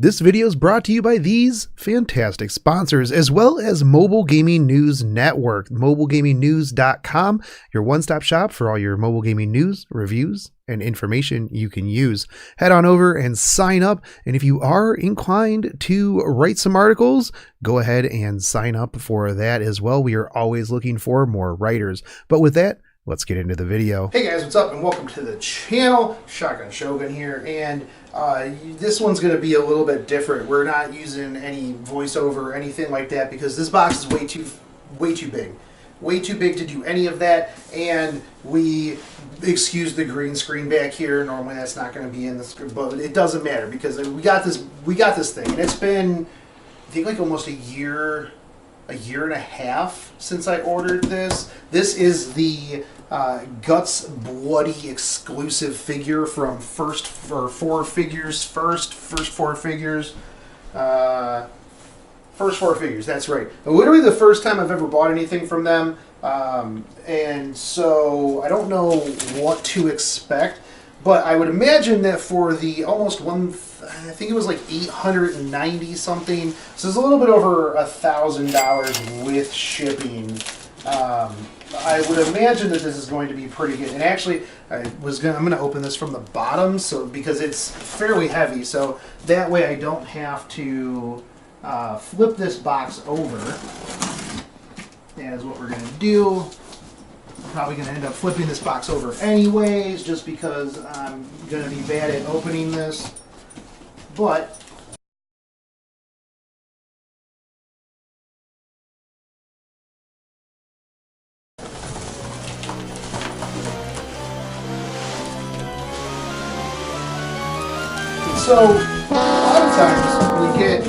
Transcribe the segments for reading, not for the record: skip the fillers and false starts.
This video is brought to you by these fantastic sponsors, as well as Mobile Gaming News Network, mobilegamingnews.com, your one-stop shop for all your mobile gaming news, reviews, and information you can use. Head on over and sign up, and if you are inclined to write some articles, go ahead and sign up for that as well. We are always looking for more writers. But with that, let's get into the video. Hey guys, what's up and welcome to the channel. Shotgun Shogun here, and this one's going to be a little bit different. We're not using any voiceover or anything like that because this box is way too big. Way too big to do any of that, and we excuse the green screen back here. Normally that's not going to be in the script, but it doesn't matter because we got this thing, and it's been, I think, like almost a year and a half since I ordered this. This is the Guts Bloody exclusive figure from First4Figures. First4Figures, that's right. Literally the first time I've ever bought anything from them, and so I don't know what to expect, but I would imagine that for the almost I think it was like 890 something, so it's a little bit over $1,000 with shipping. I would imagine that this is going to be pretty good. And actually, I'm going to open this from the bottom, because it's fairly heavy, so that way I don't have to flip this box over. That is what we're going to do. I'm probably going to end up flipping this box over anyways, just because I'm going to be bad at opening this. But so, a lot of times when you get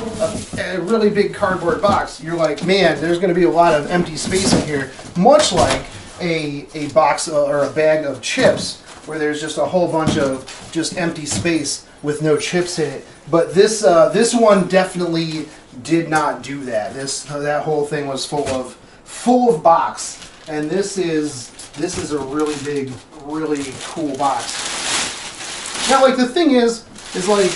a really big cardboard box, you're like, man, there's going to be a lot of empty space in here, much like a box or a bag of chips, where there's just a whole bunch of just empty space with no chips in it. But this one definitely did not do that. That whole thing was full of box, and this is a really big, really cool box. Now, like, the thing is like,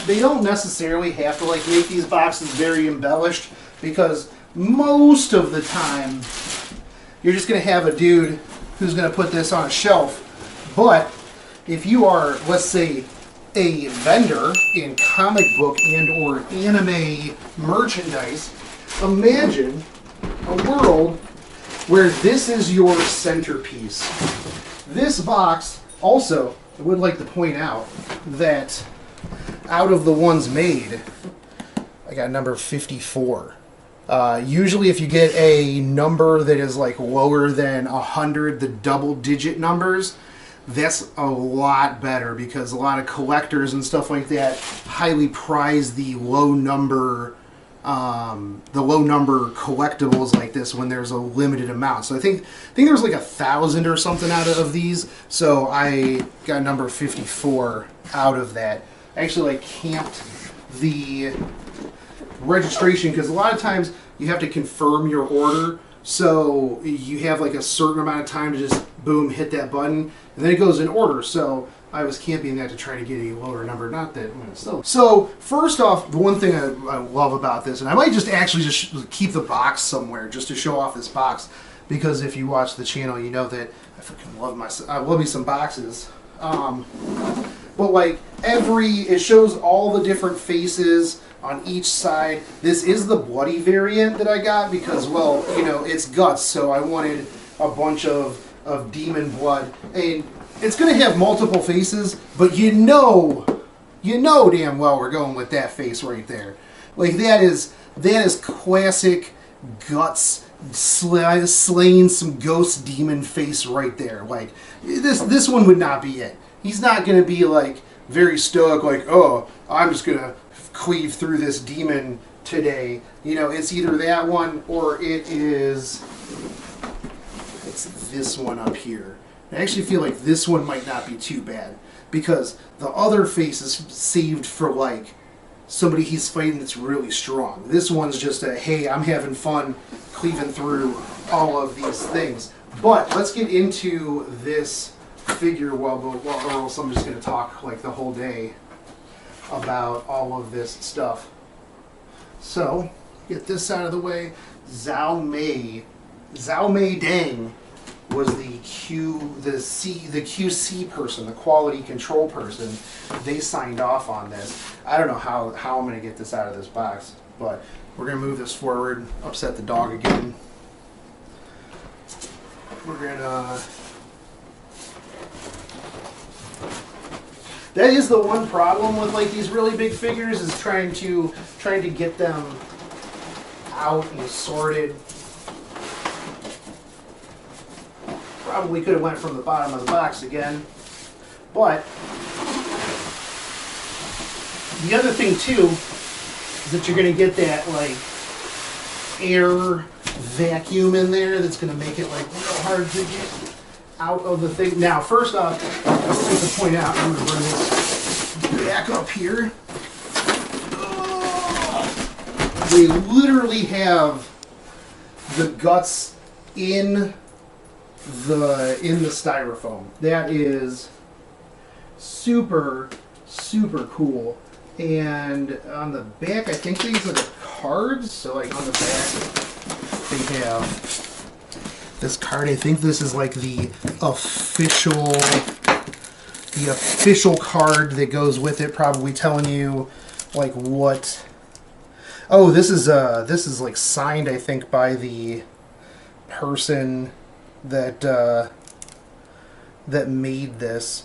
they don't necessarily have to like make these boxes very embellished, because most of the time you're just going to have a dude who's going to put this on a shelf. But if you are, let's say, a vendor in comic book and or anime merchandise, imagine a world where this is your centerpiece. This box, also, I would like to point out that out of the ones made, I got number 54. Usually if you get a number that is like lower than 100, the double-digit numbers, that's a lot better, because a lot of collectors and stuff like that highly prize the low number collectibles like this when there's a limited amount. So I think there's like 1,000 or something out of these, so I got number 54 out of that. I actually like camped the registration, because a lot of times you have to confirm your order, so you have like a certain amount of time to just boom, hit that button, and then it goes in order. So I was camping that to try to get a lower number. Not that, still. So first off, the one thing I love about this, and I might just actually just keep the box somewhere just to show off this box, because if you watch the channel, you know that I fucking love me some boxes. But like it shows all the different faces on each side. This is the bloody variant that I got because, well, you know, it's Guts, so I wanted a bunch of demon blood. And it's going to have multiple faces, but you know damn well we're going with that face right there. Like, that is classic Guts slaying some ghost demon face right there. Like, this one would not be it. He's not going to be like very stoic, like, oh, I'm just going to cleave through this demon today. You know, it's either that one or it's this one up here. I actually feel like this one might not be too bad, because the other face is saved for like somebody he's fighting that's really strong. This one's just a, hey, I'm having fun cleaving through all of these things. But let's get into this figure, or else I'm just going to talk like the whole day. about all of this stuff. So, get this out of the way. Zhao Mei Deng was the QC person, the quality control person. They signed off on this. I don't know how I'm going to get this out of this box, but we're going to move this forward, upset the dog again. We're going to... That is the one problem with like these really big figures, is trying to get them out and sorted. Probably could have went from the bottom of the box again. But the other thing too is that you're going to get that like air vacuum in there that's going to make it like real hard to get out of the thing. Now, first off, I want to point out, I'm going to bring this back up here. They literally have the guts in the styrofoam. That is super cool. And on the back, I think these are the cards. So like on the back, they have this card. I think this is like the official card that goes with it, probably telling you like what. Oh, this is like signed, I think, by the person that made this.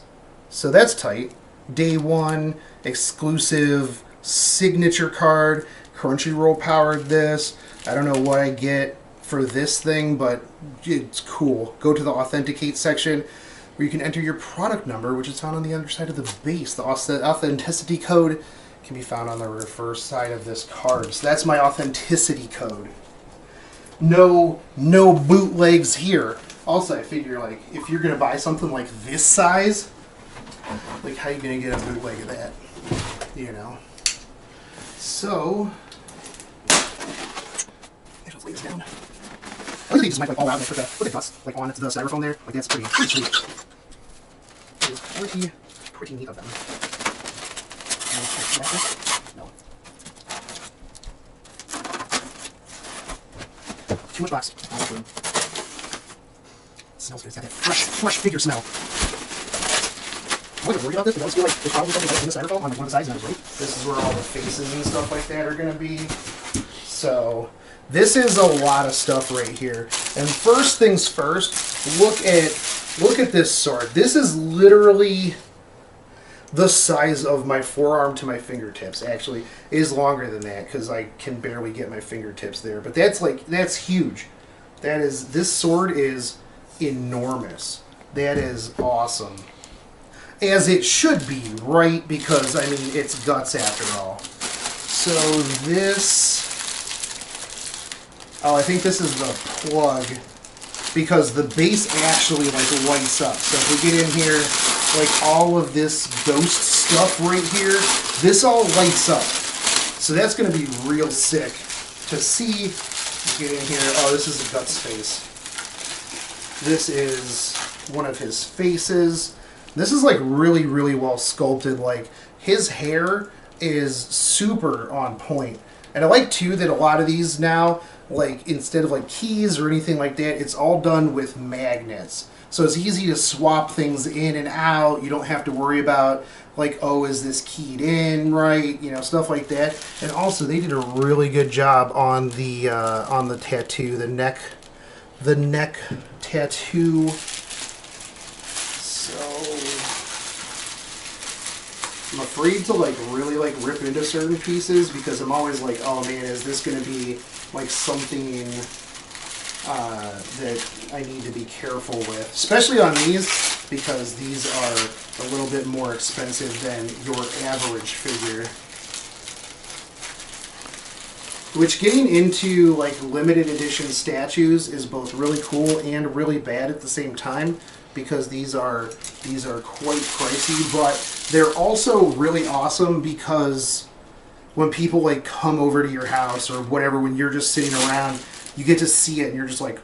So that's tight. Day one exclusive signature card. Crunchyroll powered this. I don't know what I get for this thing, but it's cool. Go to the authenticate section where you can enter your product number, which is found on the underside of the base. The authenticity code can be found on the reverse side of this card. So that's my authenticity code. No bootlegs here. Also, I figure like if you're gonna buy something like this size, like how you gonna get a bootleg of that? You know. So let's lay this down. I think this might like all out and I put the guts like on the styrofoam there. Like that's pretty sweet. It's pretty neat of them. No. Too much box. It smells good. It's got that fresh figure smell. I wasn't worried about this, but I just feel like there's probably something like in the styrofoam on like one of the sides, and I was right. This is where all the faces and stuff like that are going to be. So this is a lot of stuff right here. And first things first, look at this sword. This is literally the size of my forearm to my fingertips. Actually, it is longer than that because I can barely get my fingertips there. But that's huge. This sword is enormous. That is awesome. As it should be, right? Because I mean, it's guts after all. So this, I think this is the plug, because the base actually like lights up. So if we get in here, like all of this ghost stuff right here, this all lights up. So that's going to be real sick to see. Get in here. Oh, this is a guts face. This is one of his faces. This is like really well sculpted. Like his hair is super on point. And I like too that a lot of these now, like instead of like keys or anything like that, it's all done with magnets. So it's easy to swap things in and out. You don't have to worry about like, oh, is this keyed in right? You know, stuff like that. And also they did a really good job on the tattoo, the neck tattoo. So I'm afraid to like really like rip into certain pieces because I'm always like, oh man, is this going to be like something that I need to be careful with, especially on these, because these are a little bit more expensive than your average figure. Which, getting into like limited edition statues is both really cool and really bad at the same time, because these are quite pricey, but they're also really awesome because when people like come over to your house or whatever, when you're just sitting around, you get to see it and you're just like,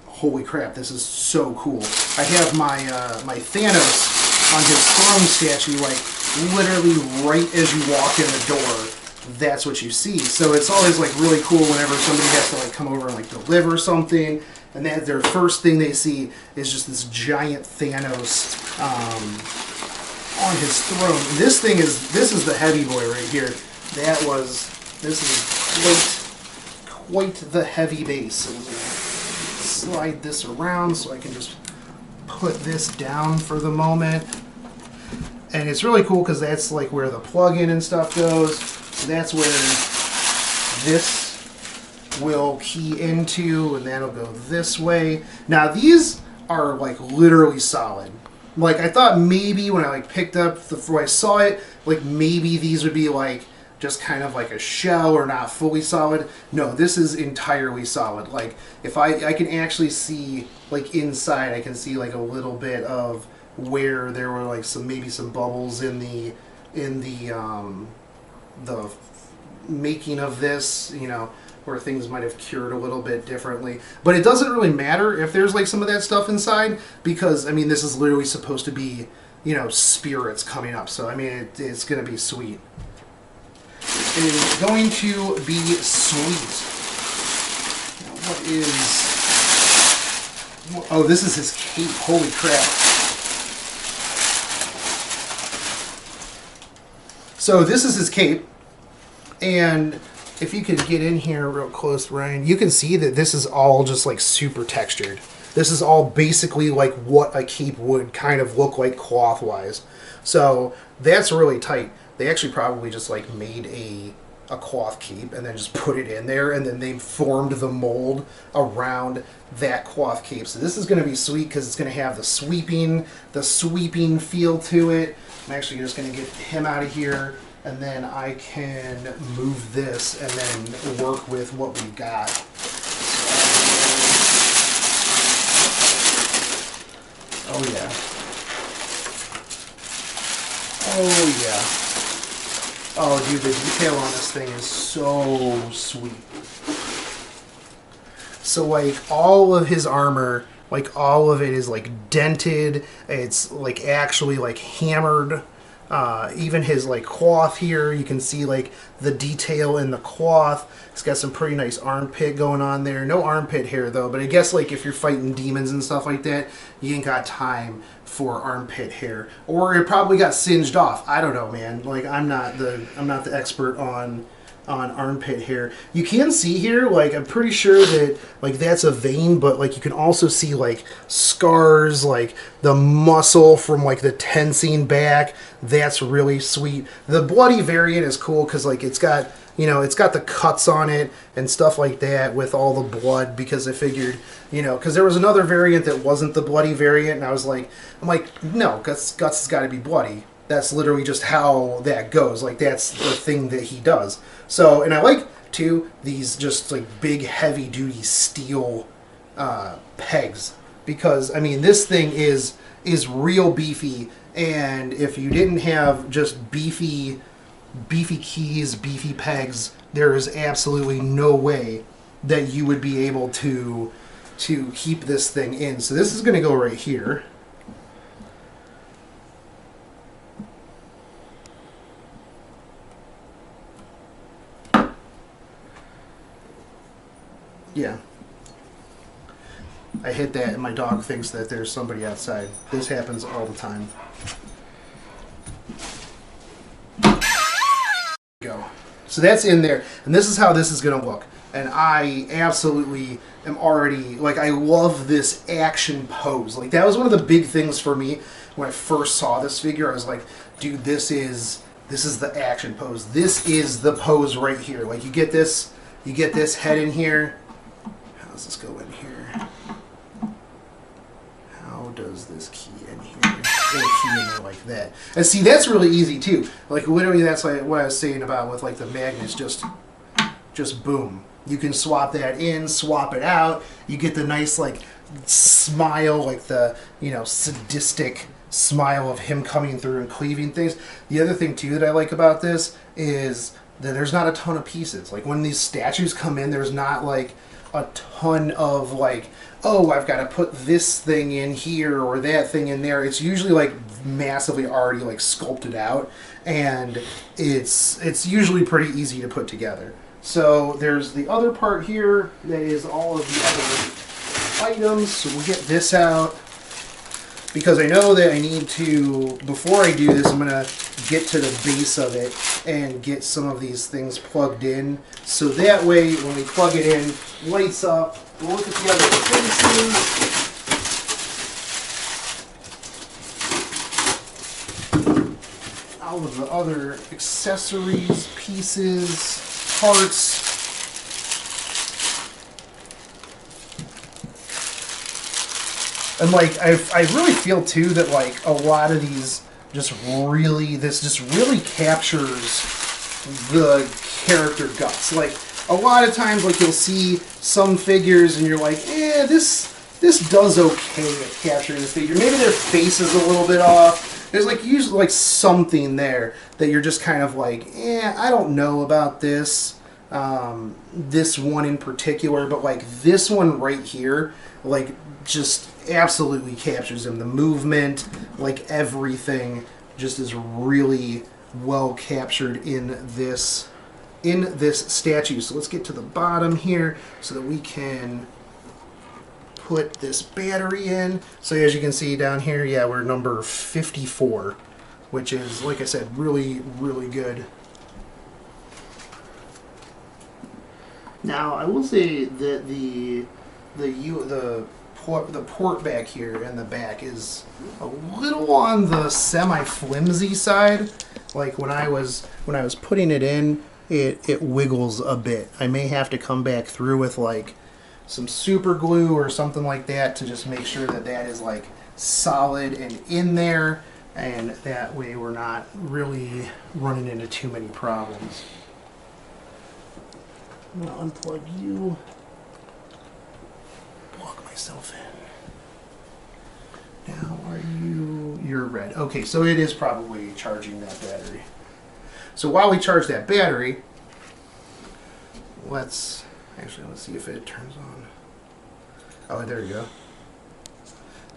holy crap, this is so cool. I have my my Thanos on his throne statue like literally right as you walk in the door, that's what you see. So it's always like really cool whenever somebody has to like come over and like deliver something, and that their first thing they see is just this giant Thanos on his throne. This is the heavy boy right here. This is quite the heavy base. So I'm gonna slide this around so I can just put this down for the moment. And it's really cool because that's like where the plug-in and stuff goes. So that's where this will key into, and that'll go this way. Now these are like literally solid. Like I thought maybe when I like picked up when I saw it, like maybe these would be like just kind of like a shell or not fully solid. No, this is entirely solid. Like if I can actually see like inside, I can see like a little bit of where there were like maybe some bubbles in the making of this, you know, where things might have cured a little bit differently. But it doesn't really matter if there's like some of that stuff inside, because I mean this is literally supposed to be, you know, spirits coming up. So I mean it's going to be sweet. It is going to be sweet. Now, what is... Oh, this is his cape. Holy crap. So this is his cape, and if you could get in here real close, Ryan, you can see that this is all just like super textured. This is all basically like what a cape would kind of look like cloth-wise. So that's really tight. They actually probably just like made a cloth cape and then just put it in there, and then they formed the mold around that cloth cape. So this is going to be sweet because it's going to have the sweeping feel to it. I'm actually just going to get him out of here, and then I can move this and then work with what we got. Oh yeah. Oh yeah. Oh dude, the detail on this thing is so sweet. So like all of his armor, like all of it is like dented. It's like actually like hammered. Even his like cloth here, you can see like the detail in the cloth. It's got some pretty nice armpit going on there. No armpit hair though, but I guess like if you're fighting demons and stuff like that, you ain't got time for armpit hair, or it probably got singed off. I don't know, man. Like I'm not the expert on armpit hair. You can see here, like I'm pretty sure that like that's a vein, but like you can also see like scars, like the muscle from like the tensing back. That's really sweet. The bloody variant is cool because like it's got, you know, it's got the cuts on it and stuff like that with all the blood, because I figured, you know, because there was another variant that wasn't the bloody variant, and I'm like, no, Guts has got to be bloody. That's literally just how that goes. Like that's the thing that he does. So, and I like too these just like big heavy duty steel pegs, because I mean this thing is real beefy, and if you didn't have just beefy keys, beefy pegs, there is absolutely no way that you would be able to keep this thing in. So this is going to go right here. Yeah. I hit that and my dog thinks that there's somebody outside. This happens all the time. Go. So that's in there, and this is how this is going to look. And I absolutely am already, like, I love this action pose. Like, that was one of the big things for me when I first saw this figure. I was like, dude, this is the action pose. This is the pose right here. Like, you get this head in here. How does this go in here? How does this key in here? It'll key in there like that. And see, that's really easy too. Like literally, that's like what I was saying about with like the magnets. Just boom. You can swap that in, swap it out. You get the nice like smile, like the, you know, sadistic smile of him coming through and cleaving things. The other thing too that I like about this is that there's not a ton of pieces. Like when these statues come in, there's not like a ton of like, oh, I've got to put this thing in here or that thing in there. It's usually like massively already like sculpted out, and it's usually pretty easy to put together. So there's the other part here that is all of the other items. So we'll get this out because I know that I need to, before I do this, I'm going to get to the base of it and get some of these things plugged in. So that way, when we plug it in, lights up. We'll look at the other pieces. All of the other accessories, pieces, parts. And like I really feel too that like a lot of these just really captures the character guts. Like a lot of times like you'll see some figures and you're like, this does okay at capturing this figure. Maybe their face is a little bit off. There's like usually like something there that you're just kind of like, I don't know about this. This one in particular, but like this one right here, like just absolutely captures him. The movement, like everything, just is really well captured in this statue. So let's get to the bottom here so that we can put this battery in. So as you can see down here, yeah, we're number 54, which is, like I said, really, really good. Now, I will say that the port back here in the back is a little on the semi-flimsy side. Like when I was putting it in, it wiggles a bit. I may have to come back through with like some super glue or something like that to just make sure that that is like solid and in there, and that way we're not really running into too many problems. I'm gonna unplug you, plug myself in. Now you're red. Okay, so it is probably charging that battery. So while we charge that battery, let's see if it turns on. Oh, there you go.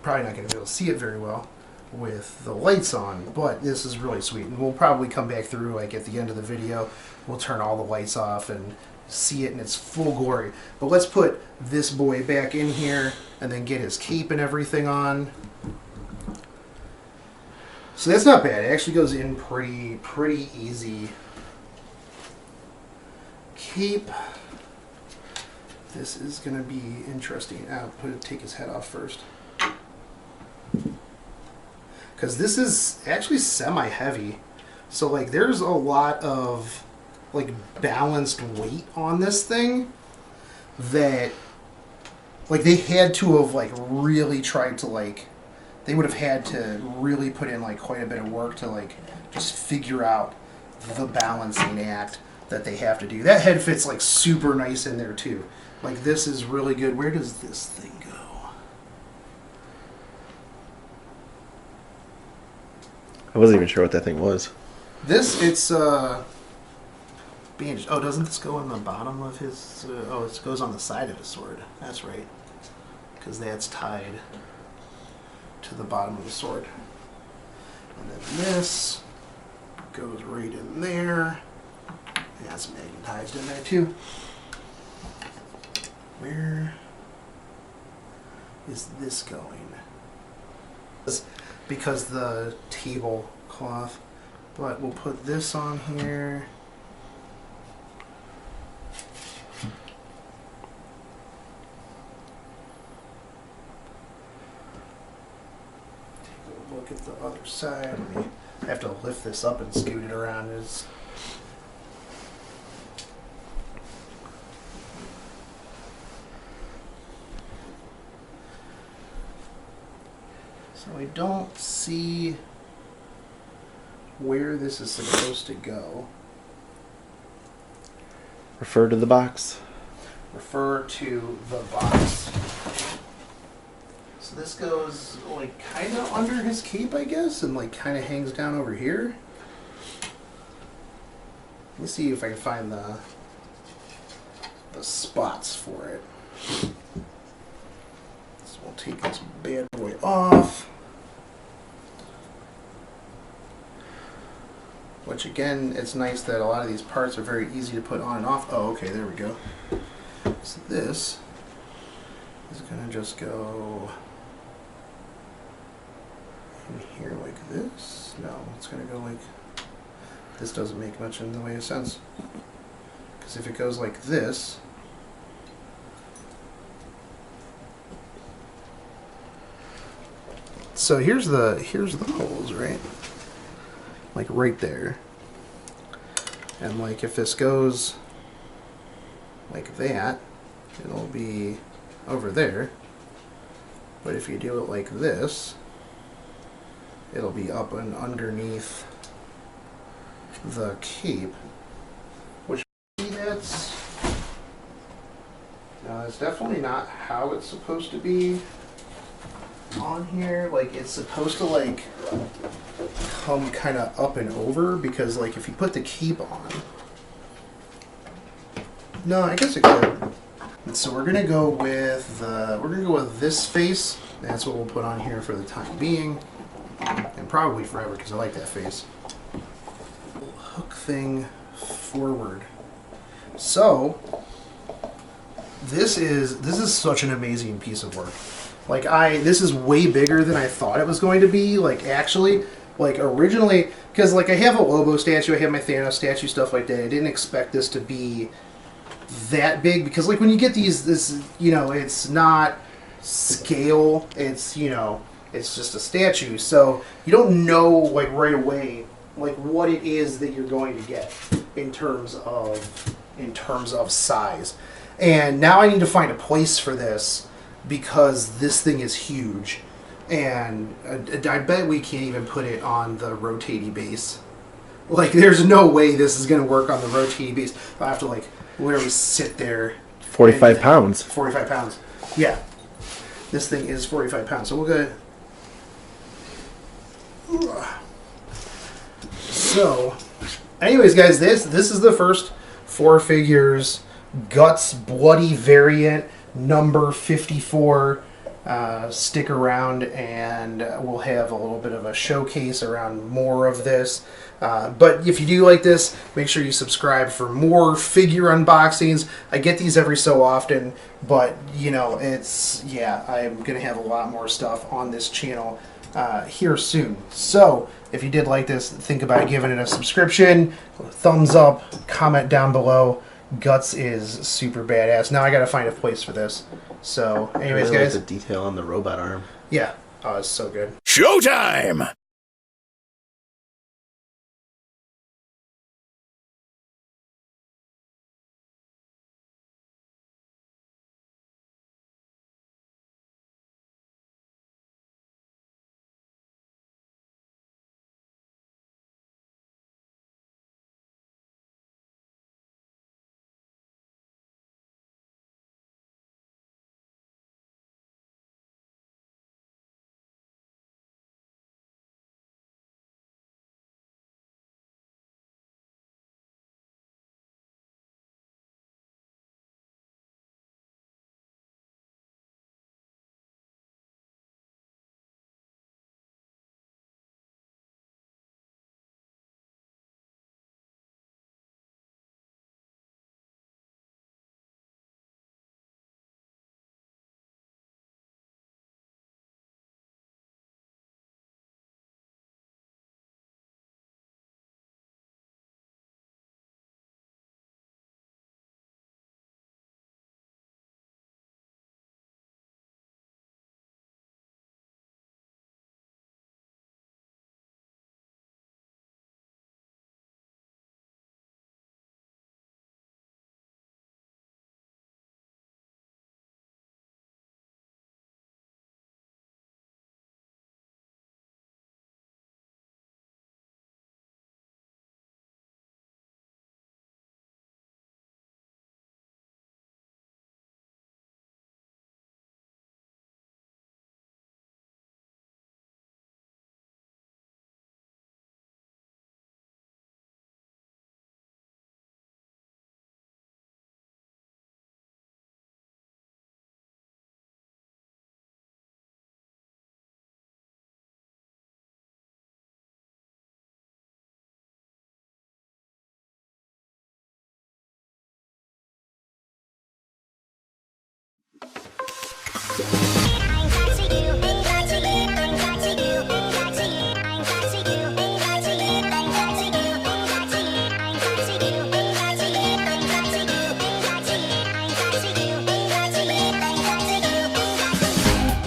Probably not going to be able to see it very well with the lights on, but this is really sweet. And we'll probably come back through, like at the end of the video, we'll turn all the lights off and see it in its full glory. But let's put this boy back in here and then get his cape and everything on. So that's not bad. It actually goes in pretty easy. Cape. This is going to be interesting. I'll take his head off first. Because this is actually semi-heavy. So like there's a lot of like balanced weight on this thing that like they had to have like really tried to like, they would have had to really put in like quite a bit of work to like just figure out the balancing act that they have to do. That head fits like super nice in there too. Like this is really good. Where does this thing go? I wasn't even sure what that thing was. It's bandaged. Oh, doesn't this go on the bottom of his? Oh, it goes on the side of his sword. That's right, because that's tied to the bottom of the sword. And then this goes right in there. That's magnetized in there too. Where is this going? Because the tablecloth. But we'll put this on here. Take a look at the other side. I have to lift this up and scoot it around. So I don't see where this is supposed to go. Refer to the box. Refer to the box. So this goes like kind of under his cape, I guess, and like kind of hangs down over here. Let me see if I can find the spots for it. We'll take this bad boy off. Which again, it's nice that a lot of these parts are very easy to put on and off. Oh, okay, there we go. So this is gonna just go in here like this. No, it's gonna go like, this doesn't make much in the way of sense. Because if it goes like this, so here's the holes, right? Like right there. And like if this goes like that, it'll be over there. But if you do it like this, it'll be up and underneath the cape. Which that's definitely not how it's supposed to be on here. Like it's supposed to like come kind of up and over, because like if you put the cape on, no, I guess it could. And so we're gonna go with this face. That's what we'll put on here for the time being, and probably forever, because I like that face. Hook thing forward. So this is such an amazing piece of work. Like this is way bigger than I thought it was going to be. Like actually, like originally, because like I have a Lobo statue, I have my Thanos statue, stuff like that. I didn't expect this to be that big, because like when you get this, you know, it's not scale. It's, you know, it's just a statue, so you don't know like right away like what it is that you're going to get in terms of size. And now I need to find a place for this, because this thing is huge, and I bet we can't even put it on the rotating base. Like there's no way this is going to work on the rotating base. I have to like literally sit there. 45 pounds. 45 pounds. Yeah. This thing is 45 pounds. So we'll go. So, anyways, guys, this is the first 4Figures Guts Bloody variant number 54. Stick around, and we'll have a little bit of a showcase around more of this. But if you do like this, make sure you subscribe for more figure unboxings. I get these every so often, but you know, I'm gonna have a lot more stuff on this channel here soon. So if you did like this, think about giving it a subscription, thumbs up, comment down below. Guts is super badass. Now I gotta find a place for this. So anyways, I really guys, like the detail on the robot arm. yeah, oh, it's so good. Showtime!